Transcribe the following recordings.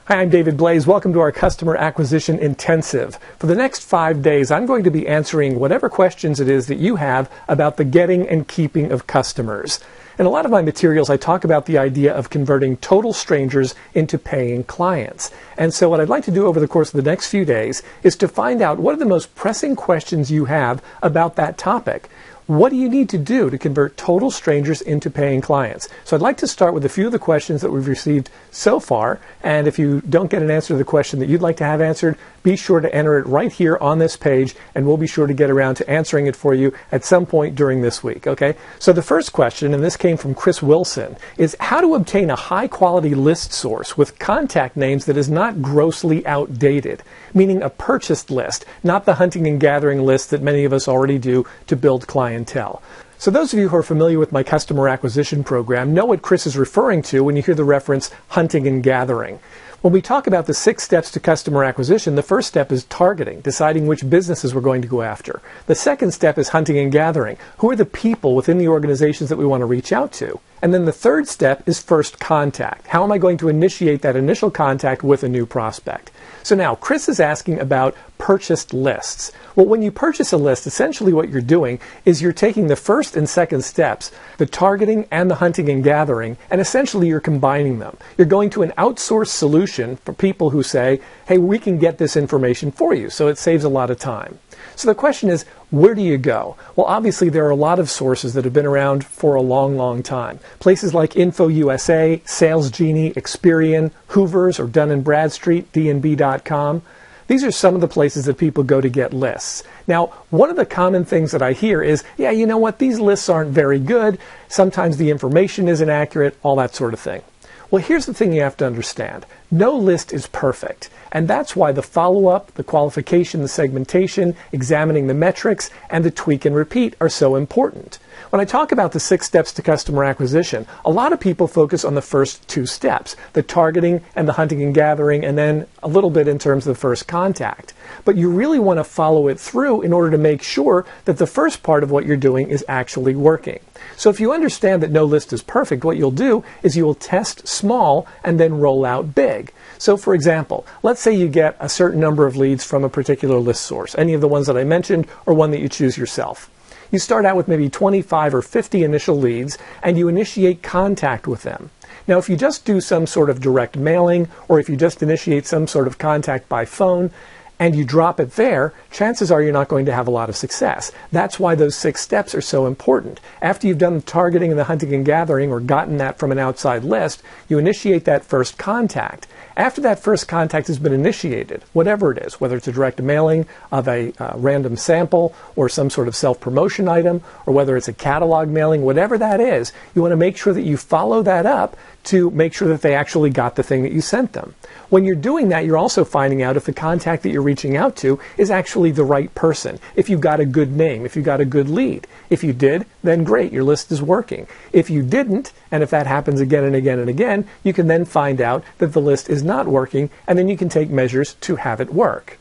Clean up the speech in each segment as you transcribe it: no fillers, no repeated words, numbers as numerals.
Hi, I'm David Blaise. Welcome to our Customer Acquisition Intensive. For the next 5 days, I'm going to be answering whatever questions it is that you have about the getting and keeping of customers. In a lot of my materials, I talk about the idea of converting total strangers into paying clients. And so what I'd like to do over the course of the next few days is to find out what are the most pressing questions you have about that topic. What do you need to do to convert total strangers into paying clients? So I'd like to start with a few of the questions that we've received so far. And if you don't get an answer to the question that you'd like to have answered, be sure to enter it right here on this page, and we'll be sure to get around to answering it for you at some point during this week, okay? So the first question, and this came from Chris Wilson, is how to obtain a high-quality list source with contact names that is not grossly outdated, meaning a purchased list, not the hunting and gathering list that many of us already do to build clientele. So those of you who are familiar with my customer acquisition program know what Chris is referring to when you hear the reference hunting and gathering. When we talk about the 6 steps to customer acquisition, the first step is targeting, deciding which businesses we're going to go after. The second step is hunting and gathering. Who are the people within the organizations that we want to reach out to? And then the third step is first contact. How am I going to initiate that initial contact with a new prospect? So now, Chris is asking about purchased lists. Well, when you purchase a list, essentially what you're doing is you're taking the first and second steps, the targeting and the hunting and gathering, and essentially you're combining them. You're going to an outsourced solution for people who say, hey, we can get this information for you, so it saves a lot of time. So the question is, where do you go? Well, obviously there are a lot of sources that have been around for a long, long time. Places like InfoUSA, SalesGenie, Experian, Hoover's or Dun & Bradstreet, dnb.com. These are some of the places that people go to get lists. Now, one of the common things that I hear is, yeah, you know what, these lists aren't very good. Sometimes the information isn't accurate, all that sort of thing. Well, here's the thing you have to understand. No list is perfect. And that's why the follow-up, the qualification, the segmentation, examining the metrics, and the tweak and repeat are so important. When I talk about the 6 steps to customer acquisition, a lot of people focus on the first 2 steps, the targeting and the hunting and gathering, and then a little bit in terms of the first contact. But you really want to follow it through in order to make sure that the first part of what you're doing is actually working. So if you understand that no list is perfect, what you'll do is you will test small and then roll out big. So for example, let's say you get a certain number of leads from a particular list source, any of the ones that I mentioned or one that you choose yourself. You start out with maybe 25 or 50 initial leads and you initiate contact with them. Now, if you just do some sort of direct mailing or if you just initiate some sort of contact by phone and you drop it there, chances are you're not going to have a lot of success. That's why those 6 steps are so important. After you've done the targeting and the hunting and gathering or gotten that from an outside list, you initiate that first contact. After that first contact has been initiated, whatever it is, whether it's a direct mailing of a random sample or some sort of self-promotion item, or whether it's a catalog mailing, whatever that is, you want to make sure that you follow that up to make sure that they actually got the thing that you sent them. When you're doing that, you're also finding out if the contact that you're reaching out to is actually the right person, if you got a good name, if you got a good lead. If you did, then great, your list is working. If you didn't, and if that happens again and again and again, you can then find out that the list is not working, and then you can take measures to have it work.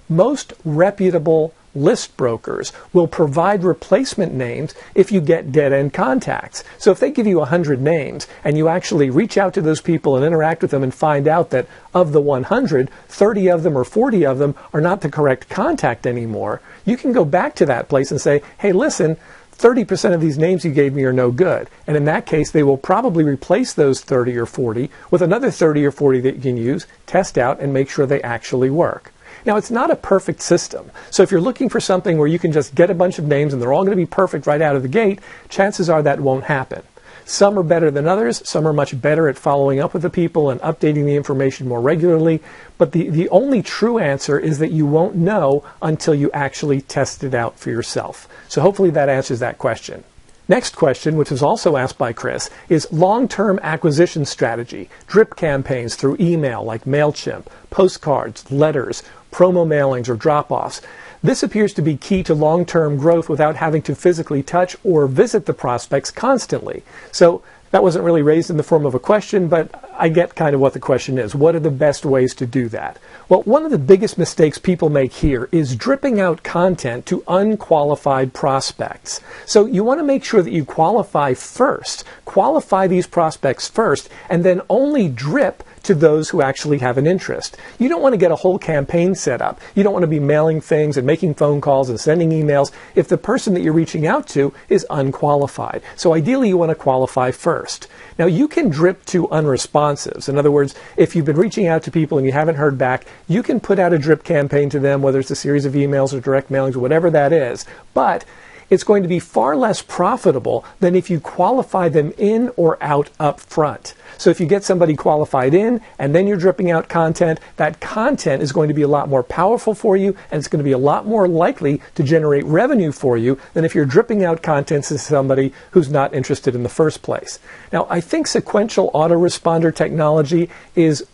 Most reputable list brokers will provide replacement names if you get dead-end contacts. So if they give you 100 names and you actually reach out to those people and interact with them and find out that of the 100, 30 of them or 40 of them are not the correct contact anymore, you can go back to that place and say, hey, listen, 30% of these names you gave me are no good. And in that case, they will probably replace those 30 or 40 with another 30 or 40 that you can use, test out, and make sure they actually work. Now, it's not a perfect system. So if you're looking for something where you can just get a bunch of names and they're all going to be perfect right out of the gate, chances are that won't happen. Some are better than others. Some are much better at following up with the people and updating the information more regularly. But the only true answer is that you won't know until you actually test it out for yourself. So hopefully that answers that question. Next question, which was also asked by Chris, is long-term acquisition strategy, drip campaigns through email like MailChimp, postcards, letters, promo mailings, or drop-offs. This appears to be key to long-term growth without having to physically touch or visit the prospects constantly. So that wasn't really raised in the form of a question, but I get kind of what the question is. What are the best ways to do that? Well, one of the biggest mistakes people make here is dripping out content to unqualified prospects. So you want to make sure that you qualify first, qualify these prospects first, and then only drip to those who actually have an interest. You don't want to get a whole campaign set up. You don't want to be mailing things and making phone calls and sending emails if the person that you're reaching out to is unqualified. So ideally you want to qualify first. Now you can drip to unresponsives. In other words, if you've been reaching out to people and you haven't heard back, you can put out a drip campaign to them, whether it's a series of emails or direct mailings or whatever that is. But it's going to be far less profitable than if you qualify them in or out up front. So if you get somebody qualified in and then you're dripping out content, that content is going to be a lot more powerful for you, and it's going to be a lot more likely to generate revenue for you than if you're dripping out content to somebody who's not interested in the first place. Now, I think sequential autoresponder technology is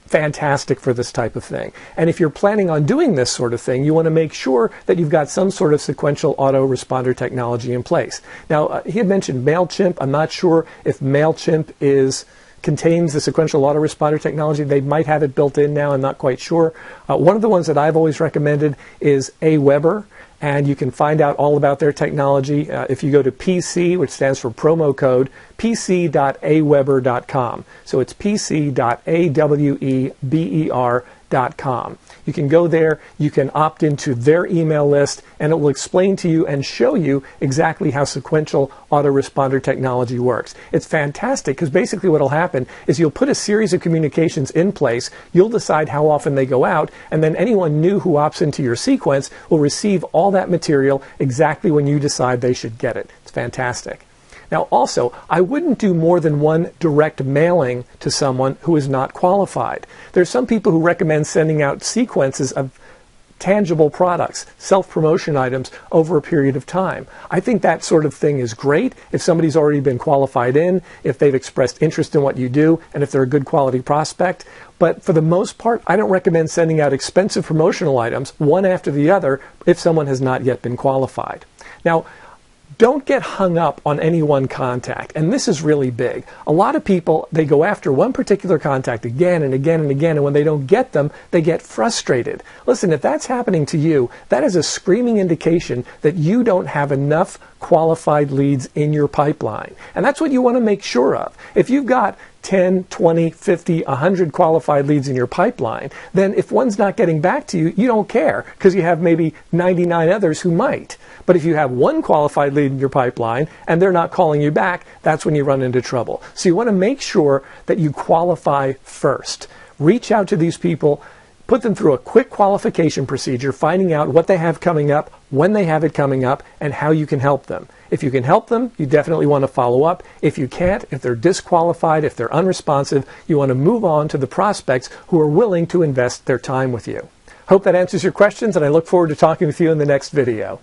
fantastic for this type of thing. And if you're planning on doing this sort of thing, you want to make sure that you've got some sort of sequential autoresponder technology in place. Now, he had mentioned MailChimp. I'm not sure if MailChimp contains the sequential autoresponder technology. They might have it built in now. I'm not quite sure. One of the ones that I've always recommended is Aweber. And you can find out all about their technology if you go to PC, which stands for promo code, pc.aweber.com. So it's pc.aweber.com. You can go there, you can opt into their email list, and it will explain to you and show you exactly how sequential autoresponder technology works. It's fantastic because basically what will happen is you'll put a series of communications in place, you'll decide how often they go out, and then anyone new who opts into your sequence will receive all that material exactly when you decide they should get it. It's fantastic. Now also, I wouldn't do more than one direct mailing to someone who is not qualified. There's some people who recommend sending out sequences of tangible products, self-promotion items over a period of time. I think that sort of thing is great if somebody's already been qualified in, if they've expressed interest in what you do, and if they're a good quality prospect. But for the most part, I don't recommend sending out expensive promotional items one after the other if someone has not yet been qualified. Now, don't get hung up on any one contact, and this is really big. A lot of people, they go after one particular contact again and again and again, and when they don't get them, they get frustrated. Listen, if that's happening to you, that is a screaming indication that you don't have enough qualified leads in your pipeline. And that's what you want to make sure of. If you've got 10, 20, 50, 100 qualified leads in your pipeline, then if one's not getting back to you, you don't care because you have maybe 99 others who might. But if you have one qualified lead in your pipeline and they're not calling you back, that's when you run into trouble. So you want to make sure that you qualify first. Reach out to these people, put them through a quick qualification procedure, finding out what they have coming up, when they have it coming up, and how you can help them. If you can help them, you definitely want to follow up. If you can't, if they're disqualified, if they're unresponsive, you want to move on to the prospects who are willing to invest their time with you. Hope that answers your questions, and I look forward to talking with you in the next video.